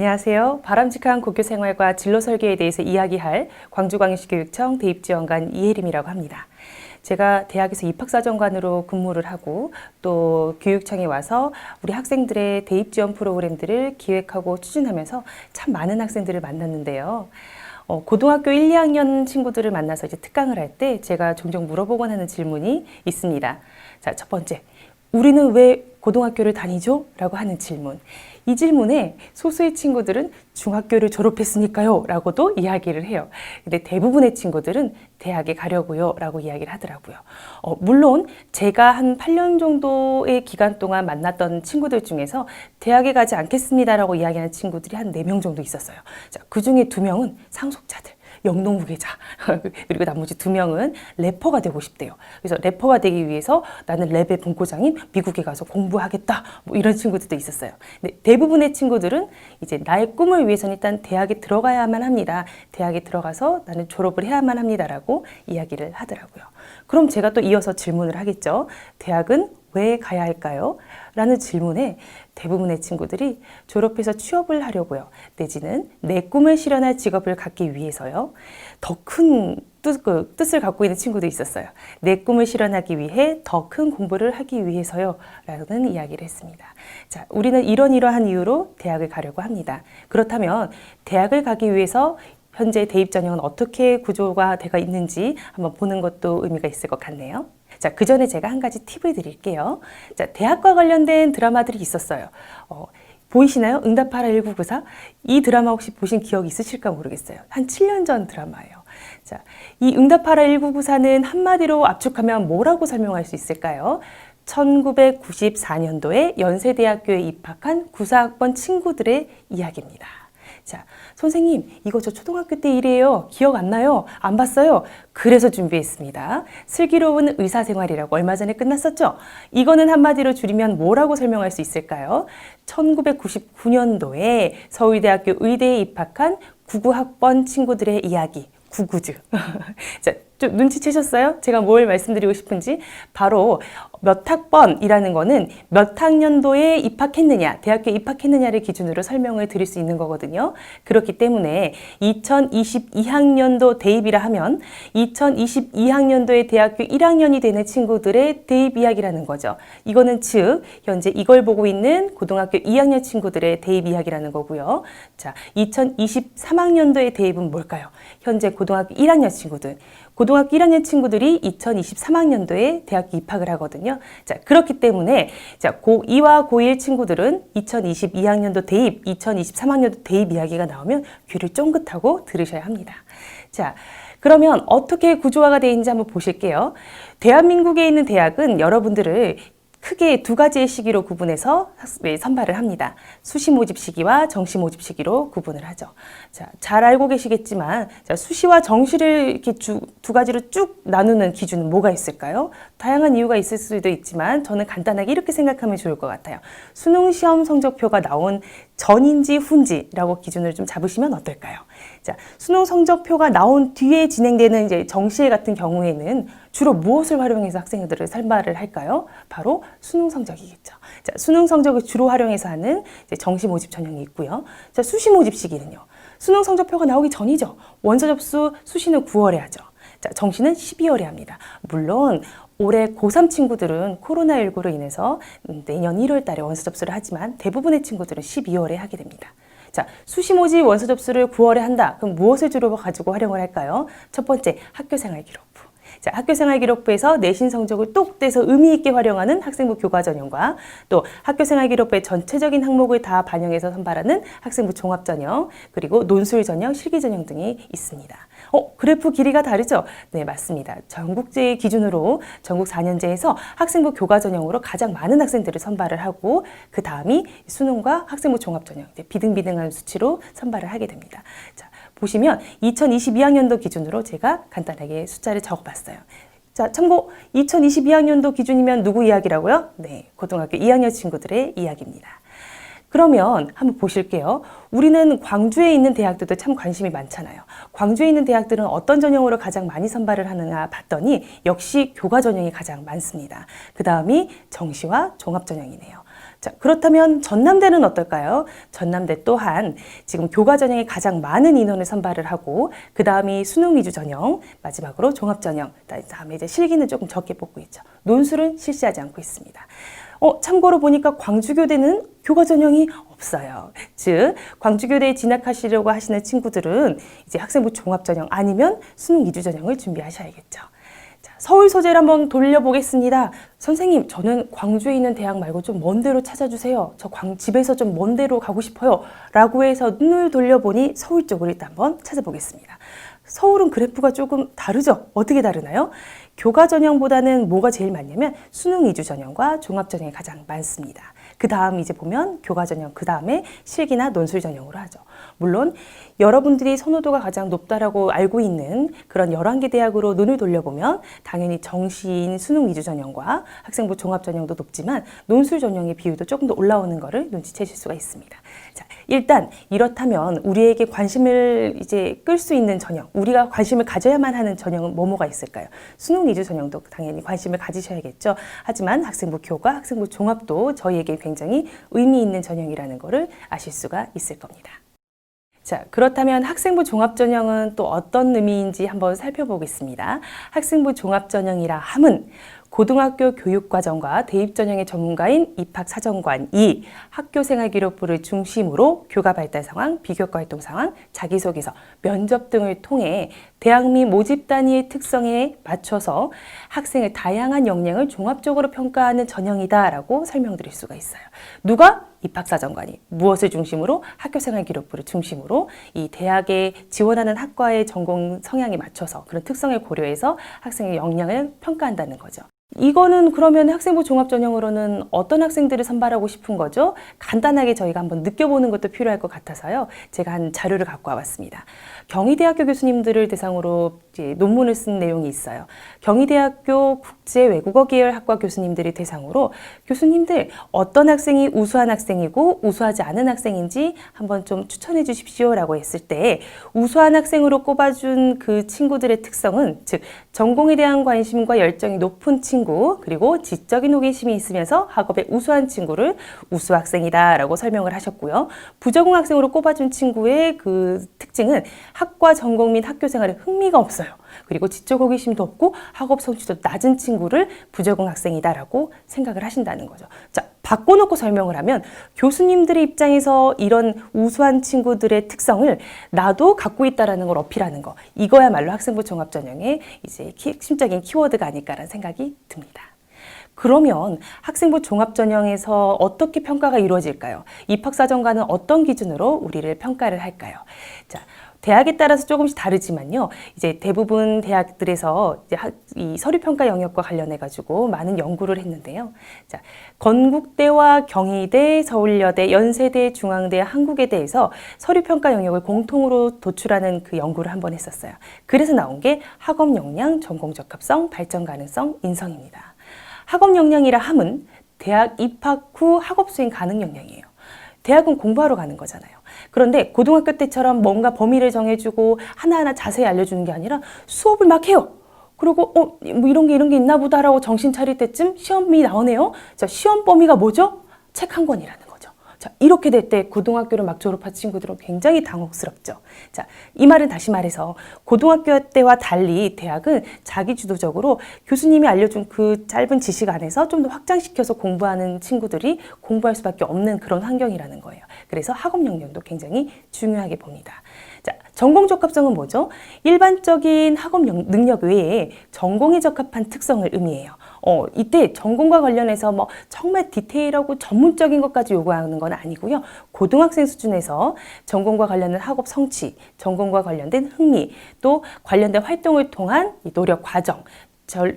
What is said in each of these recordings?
안녕하세요. 바람직한 고교 생활과 진로 설계에 대해서 이야기할 광주광역시교육청 대입지원관 이혜림이라고 합니다. 제가 대학에서 입학사정관으로 근무를 하고 또 교육청에 와서 우리 학생들의 대입지원 프로그램들을 기획하고 추진하면서 참 많은 학생들을 만났는데요. 고등학교 1, 2학년 친구들을 만나서 이제 특강을 할 때 제가 종종 물어보곤 하는 질문이 있습니다. 자, 첫 번째. 우리는 왜 고등학교를 다니죠? 라고 하는 질문. 이 질문에 소수의 친구들은 중학교를 졸업했으니까요 라고도 이야기를 해요. 근데 대부분의 친구들은 대학에 가려고요 라고 이야기를 하더라고요. 물론 제가 한 8년 정도의 기간 동안 만났던 친구들 중에서 대학에 가지 않겠습니다 라고 이야기하는 친구들이 한 4명 정도 있었어요. 자, 그 중에 2명은 상속자들. 영농후계자 그리고 나머지 2명은 래퍼가 되고 싶대요. 그래서 래퍼가 되기 위해서 나는 랩의 본고장인 미국에 가서 공부하겠다 뭐 이런 친구들도 있었어요. 근데 대부분의 친구들은 이제 나의 꿈을 위해서는 일단 대학에 들어가야만 합니다. 대학에 들어가서 나는 졸업을 해야만 합니다라고 이야기를 하더라고요. 그럼 제가 또 이어서 질문을 하겠죠. 대학은 왜 가야 할까요? 라는 질문에 대부분의 친구들이 졸업해서 취업을 하려고요. 내지는 내 꿈을 실현할 직업을 갖기 위해서요. 더 큰 뜻을 갖고 있는 친구도 있었어요. 내 꿈을 실현하기 위해 더 큰 공부를 하기 위해서요. 라는 이야기를 했습니다. 자, 우리는 이러한 이유로 대학을 가려고 합니다. 그렇다면 대학을 가기 위해서 현재 대입 전형은 어떻게 구조가 되어 있는지 한번 보는 것도 의미가 있을 것 같네요. 자, 그 전에 제가 한 가지 팁을 드릴게요. 자, 대학과 관련된 드라마들이 있었어요. 보이시나요? 응답하라 1994. 이 드라마 혹시 보신 기억 있으실까 모르겠어요. 한 7년 전 드라마예요. 자, 이 응답하라 1994는 한마디로 압축하면 뭐라고 설명할 수 있을까요? 1994년도에 연세대학교에 입학한 94학번 친구들의 이야기입니다. 자, 선생님, 이거 저 초등학교 때 일이에요. 기억 안 나요? 안 봤어요? 그래서 준비했습니다. 슬기로운 의사생활이라고 얼마 전에 끝났었죠? 이거는 한마디로 줄이면 뭐라고 설명할 수 있을까요? 1999년도에 서울대학교 의대에 입학한 99학번 친구들의 이야기. 구구즈. 자, 좀 눈치채셨어요? 제가 뭘 말씀드리고 싶은지. 바로 몇 학번이라는 거는 몇 학년도에 입학했느냐, 대학교에 입학했느냐를 기준으로 설명을 드릴 수 있는 거거든요. 그렇기 때문에 2022학년도 대입이라 하면 2022학년도에 대학교 1학년이 되는 친구들의 대입 이야기라는 거죠. 이거는 즉 현재 이걸 보고 있는 고등학교 2학년 친구들의 대입 이야기라는 거고요. 자, 2023학년도의 대입은 뭘까요? 현재 고등학교 1학년 친구들. 고등학교 1학년 친구들이 2023학년도에 대학교 입학을 하거든요. 자, 그렇기 때문에 자, 고2와 고1 친구들은 2022학년도 대입, 2023학년도 대입 이야기가 나오면 귀를 쫑긋하고 들으셔야 합니다. 자, 그러면 어떻게 구조화가 되어 있는지 한번 보실게요. 대한민국에 있는 대학은 여러분들을 크게 2가지의 시기로 구분해서 선발을 합니다. 수시 모집 시기와 정시 모집 시기로 구분을 하죠. 자, 잘 알고 계시겠지만 자, 수시와 정시를 이렇게 2가지로 쭉 나누는 기준은 뭐가 있을까요? 다양한 이유가 있을 수도 있지만 저는 간단하게 이렇게 생각하면 좋을 것 같아요. 수능 시험 성적표가 나온 전인지 후인지라고 기준을 좀 잡으시면 어떨까요? 자, 수능 성적표가 나온 뒤에 진행되는 이제 정시회 같은 경우에는 주로 무엇을 활용해서 학생들을 선발을 할까요? 바로 수능 성적이겠죠. 자, 수능 성적을 주로 활용해서 하는 이제 정시 모집 전형이 있고요. 자, 수시 모집 시기는요. 수능 성적표가 나오기 전이죠. 원서 접수 수시는 9월에 하죠. 자, 정시는 12월에 합니다. 물론 올해 고3 친구들은 코로나19로 인해서 내년 1월 달에 원서 접수를 하지만 대부분의 친구들은 12월에 하게 됩니다. 자, 수시 모집 원서 접수를 9월에 한다. 그럼 무엇을 주로 가지고 활용을 할까요? 첫 번째, 학교생활기록부. 자, 학교생활기록부에서 내신 성적을 똑 떼서 의미 있게 활용하는 학생부 교과 전형과 또 학교생활기록부의 전체적인 항목을 다 반영해서 선발하는 학생부 종합전형, 그리고 논술 전형, 실기 전형 등이 있습니다. 그래프 길이가 다르죠? 네, 맞습니다. 전국제 기준으로 전국 4년제에서 학생부 교과 전형으로 가장 많은 학생들을 선발을 하고 그 다음이 수능과 학생부 종합 전형, 비등비등한 수치로 선발을 하게 됩니다. 자, 보시면 2022학년도 기준으로 제가 간단하게 숫자를 적어봤어요. 자, 참고 2022학년도 기준이면 누구 이야기라고요? 네, 고등학교 2학년 친구들의 이야기입니다. 그러면 한번 보실게요. 우리는 광주에 있는 대학들도 참 관심이 많잖아요. 광주에 있는 대학들은 어떤 전형으로 가장 많이 선발을 하느냐 봤더니 역시 교과 전형이 가장 많습니다. 그 다음이 정시와 종합 전형이네요. 자, 그렇다면 전남대는 어떨까요? 전남대 또한 지금 교과 전형에 가장 많은 인원을 선발을 하고 그 다음이 수능 위주 전형, 마지막으로 종합 전형, 다음에 이제 실기는 조금 적게 뽑고 있죠. 논술은 실시하지 않고 있습니다. 참고로 보니까 광주교대는 교과 전형이 없어요. 즉, 광주교대에 진학하시려고 하시는 친구들은 이제 학생부 종합 전형 아니면 수능 위주 전형을 준비하셔야겠죠. 서울 소재를 한번 돌려보겠습니다. 선생님, 저는 광주에 있는 대학 말고 좀 먼 데로 찾아주세요. 저 집에서 좀 먼 데로 가고 싶어요. 라고 해서 눈을 돌려보니 서울 쪽으로 일단 한번 찾아보겠습니다. 서울은 그래프가 조금 다르죠? 어떻게 다르나요? 교과 전형보다는 뭐가 제일 많냐면 수능 위주 전형과 종합 전형이 가장 많습니다. 그 다음 이제 보면 교과 전형, 그 다음에 실기나 논술 전형으로 하죠. 물론 여러분들이 선호도가 가장 높다라고 알고 있는 그런 11개 대학으로 눈을 돌려보면 당연히 정시인 수능 위주 전형과 학생부 종합 전형도 높지만 논술 전형의 비율도 조금 더 올라오는 것을 눈치채실 수가 있습니다. 자, 일단 이렇다면 우리에게 관심을 이제 끌 수 있는 전형, 우리가 관심을 가져야만 하는 전형은 뭐가 있을까요? 수능 위주 전형도 당연히 관심을 가지셔야겠죠. 하지만 학생부 교과, 학생부 종합도 저희에게 굉장히 의미 있는 전형이라는 것을 아실 수가 있을 겁니다. 자, 그렇다면 학생부 종합전형은 또 어떤 의미인지 한번 살펴보겠습니다. 학생부 종합전형이라 함은 고등학교 교육과정과 대입전형의 전문가인 입학사정관이 학교생활기록부를 중심으로 교과 발달 상황, 비교과 활동 상황, 자기소개서, 면접 등을 통해 대학 및 모집 단위의 특성에 맞춰서 학생의 다양한 역량을 종합적으로 평가하는 전형이다라고 설명드릴 수가 있어요. 누가? 입학사정관이 무엇을 중심으로? 학교생활기록부를 중심으로 이 대학에 지원하는 학과의 전공 성향에 맞춰서 그런 특성을 고려해서 학생의 역량을 평가한다는 거죠. 이거는 그러면 학생부 종합전형으로는 어떤 학생들을 선발하고 싶은 거죠? 간단하게 저희가 한번 느껴보는 것도 필요할 것 같아서요. 제가 한 자료를 갖고 와봤습니다. 경희대학교 교수님들을 대상으로 이제 논문을 쓴 내용이 있어요. 경희대학교 국제외국어 계열 학과 교수님들이 대상으로 교수님들 어떤 학생이 우수한 학생이고 우수하지 않은 학생인지 한번 좀 추천해 주십시오라고 했을 때 우수한 학생으로 꼽아준 그 친구들의 특성은 즉 전공에 대한 관심과 열정이 높은 친구 그리고 지적인 호기심이 있으면서 학업에 우수한 친구를 우수 학생이다라고 설명을 하셨고요. 부적응 학생으로 꼽아준 친구의 그 특징은 학과 전공 및 학교 생활에 흥미가 없어요. 그리고 지적 호기심도 없고 학업 성취도 낮은 친구를 부적응 학생이다라고 생각을 하신다는 거죠. 자, 바꿔놓고 설명을 하면 교수님들의 입장에서 이런 우수한 친구들의 특성을 나도 갖고 있다라는 걸 어필하는 거. 이거야말로 학생부 종합전형의 이제 핵심적인 키워드가 아닐까라는 생각이 듭니다. 그러면 학생부 종합전형에서 어떻게 평가가 이루어질까요? 입학사정관은 어떤 기준으로 우리를 평가를 할까요? 자, 대학에 따라서 조금씩 다르지만요. 이제 대부분 대학들에서 이제 이 서류평가 영역과 관련해 가지고 많은 연구를 했는데요. 자, 건국대와 경희대, 서울여대, 연세대, 중앙대, 한국외대에서 서류평가 영역을 공통으로 도출하는 그 연구를 한번 했었어요. 그래서 나온 게 학업 역량, 전공 적합성, 발전 가능성, 인성입니다. 학업 역량이라 함은 대학 입학 후 학업 수행 가능 역량이에요. 대학은 공부하러 가는 거잖아요. 그런데 고등학교 때처럼 뭔가 범위를 정해주고 하나하나 자세히 알려주는 게 아니라 수업을 막 해요. 그리고 뭐 이런 게 있나 보다라고 정신 차릴 때쯤 시험이 나오네요. 자, 시험 범위가 뭐죠? 책 한 권이라는 거죠. 자, 이렇게 될 때 고등학교를 막 졸업한 친구들은 굉장히 당혹스럽죠. 자, 이 말은 다시 말해서 고등학교 때와 달리 대학은 자기주도적으로 교수님이 알려준 그 짧은 지식 안에서 좀 더 확장시켜서 공부하는 친구들이 공부할 수밖에 없는 그런 환경이라는 거예요. 그래서 학업 역량도 굉장히 중요하게 봅니다. 자, 전공 적합성은 뭐죠? 일반적인 학업 능력 외에 전공에 적합한 특성을 의미해요. 이때 전공과 관련해서 뭐 정말 디테일하고 전문적인 것까지 요구하는 건 아니고요. 고등학생 수준에서 전공과 관련된 학업 성취, 전공과 관련된 흥미, 또 관련된 활동을 통한 노력 과정,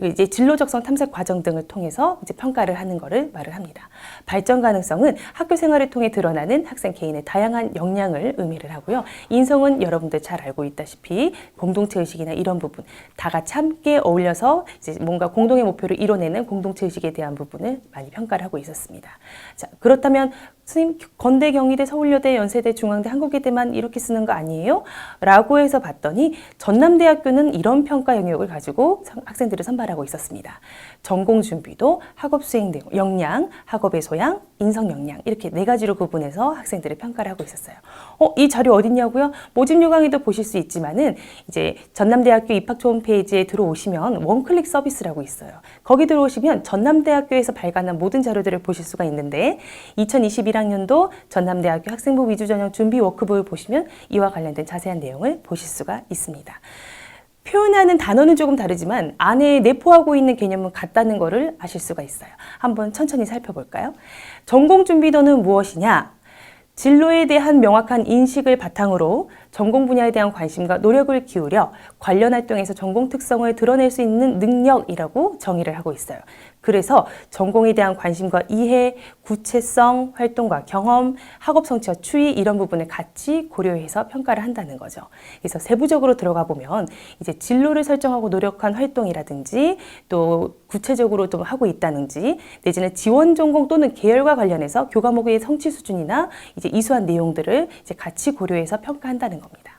이제 진로적성 탐색 과정 등을 통해서 이제 평가를 하는 것을 말을 합니다. 발전 가능성은 학교 생활을 통해 드러나는 학생 개인의 다양한 역량을 의미를 하고요. 인성은 여러분들 잘 알고 있다시피 공동체 의식이나 이런 부분, 다 같이 함께 어울려서 이제 뭔가 공동의 목표를 이뤄내는 공동체 의식에 대한 부분을 많이 평가를 하고 있었습니다. 자, 그렇다면 선생님, 건대, 경희대, 서울여대, 연세대, 중앙대, 한국외대만 이렇게 쓰는 거 아니에요? 라고 해서 봤더니 전남대학교는 이런 평가 영역을 가지고 학생들이 학생들을 선발하고 있었습니다. 전공 준비도, 학업 수행 내용, 역량, 학업의 소양, 인성 역량 이렇게 4가지로 구분해서 학생들을 평가를 하고 있었어요. 이 자료 어딨냐고요? 모집 요강에도 보실 수 있지만은 이제 전남대학교 입학처 홈페이지에 들어오시면 원클릭 서비스라고 있어요. 거기 들어오시면 전남대학교에서 발간한 모든 자료들을 보실 수가 있는데 2021학년도 전남대학교 학생부 위주 전형 준비 워크북을 보시면 이와 관련된 자세한 내용을 보실 수가 있습니다. 표현하는 단어는 조금 다르지만 안에 내포하고 있는 개념은 같다는 것을 아실 수가 있어요. 한번 천천히 살펴볼까요? 전공 준비도는 무엇이냐? 진로에 대한 명확한 인식을 바탕으로 전공 분야에 대한 관심과 노력을 기울여 관련 활동에서 전공 특성을 드러낼 수 있는 능력이라고 정의를 하고 있어요. 그래서 전공에 대한 관심과 이해, 구체성, 활동과 경험, 학업 성취와 추이 이런 부분을 같이 고려해서 평가를 한다는 거죠. 그래서 세부적으로 들어가 보면 이제 진로를 설정하고 노력한 활동이라든지 또 구체적으로 좀 하고 있다든지 내지는 지원 전공 또는 계열과 관련해서 교과목의 성취 수준이나 이제 이수한 내용들을 이제 같이 고려해서 평가한다는 겁니다.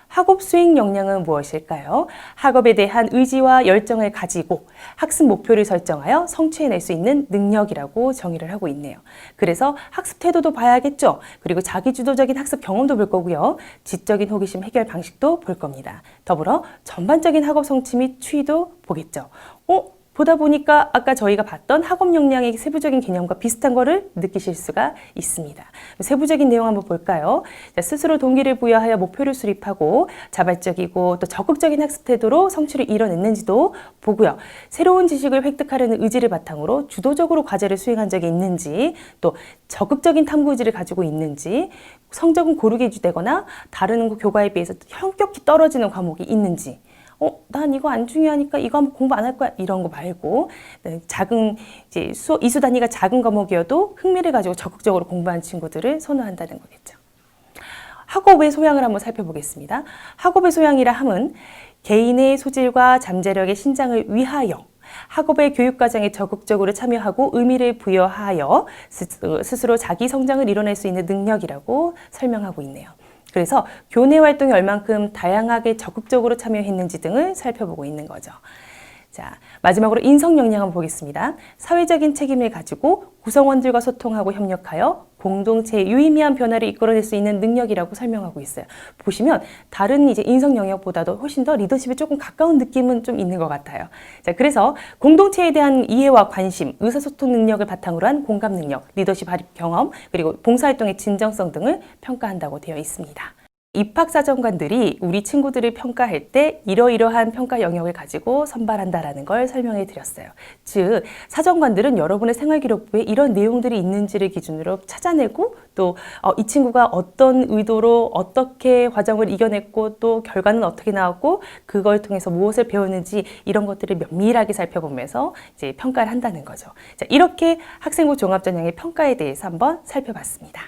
학업 수행 역량은 무엇일까요? 학업에 대한 의지와 열정을 가지고 학습 목표를 설정하여 성취해낼 수 있는 능력이라고 정의를 하고 있네요. 그래서 학습 태도도 봐야겠죠. 그리고 자기주도적인 학습 경험도 볼 거고요. 지적인 호기심 해결 방식도 볼 겁니다. 더불어 전반적인 학업 성취 및 추이도 보겠죠. 보다 보니까 아까 저희가 봤던 학업 역량의 세부적인 개념과 비슷한 거를 느끼실 수가 있습니다. 세부적인 내용 한번 볼까요? 스스로 동기를 부여하여 목표를 수립하고 자발적이고 또 적극적인 학습 태도로 성취를 이뤄냈는지도 보고요. 새로운 지식을 획득하려는 의지를 바탕으로 주도적으로 과제를 수행한 적이 있는지 또 적극적인 탐구 의지를 가지고 있는지 성적은 고르게 유지되거나 다른 교과에 비해서 현격히 떨어지는 과목이 있는지 난 이거 안 중요하니까 이거 한번 공부 안 할 거야 이런 거 말고 작은 이제 이수 단위가 작은 과목이어도 흥미를 가지고 적극적으로 공부하는 친구들을 선호한다는 거겠죠. 학업의 소양을 한번 살펴보겠습니다. 학업의 소양이라 함은 개인의 소질과 잠재력의 신장을 위하여 학업의 교육과정에 적극적으로 참여하고 의미를 부여하여 스스로 자기 성장을 이뤄낼 수 있는 능력이라고 설명하고 있네요. 그래서 교내 활동에 얼만큼 다양하게 적극적으로 참여했는지 등을 살펴보고 있는 거죠. 자, 마지막으로 인성 역량 한번 보겠습니다. 사회적인 책임을 가지고 구성원들과 소통하고 협력하여 공동체의 유의미한 변화를 이끌어낼 수 있는 능력이라고 설명하고 있어요. 보시면 다른 이제 인성 영역보다도 훨씬 더 리더십에 조금 가까운 느낌은 좀 있는 것 같아요. 자, 그래서 공동체에 대한 이해와 관심, 의사소통 능력을 바탕으로 한 공감 능력, 리더십 발휘 경험, 그리고 봉사활동의 진정성 등을 평가한다고 되어 있습니다. 입학사정관들이 우리 친구들을 평가할 때 이러이러한 평가 영역을 가지고 선발한다라는 걸 설명해 드렸어요. 즉, 사정관들은 여러분의 생활기록부에 이런 내용들이 있는지를 기준으로 찾아내고 또 이 친구가 어떤 의도로 어떻게 과정을 이겨냈고 또 결과는 어떻게 나왔고 그걸 통해서 무엇을 배웠는지 이런 것들을 면밀하게 살펴보면서 이제 평가를 한다는 거죠. 자, 이렇게 학생부 종합전형의 평가에 대해서 한번 살펴봤습니다.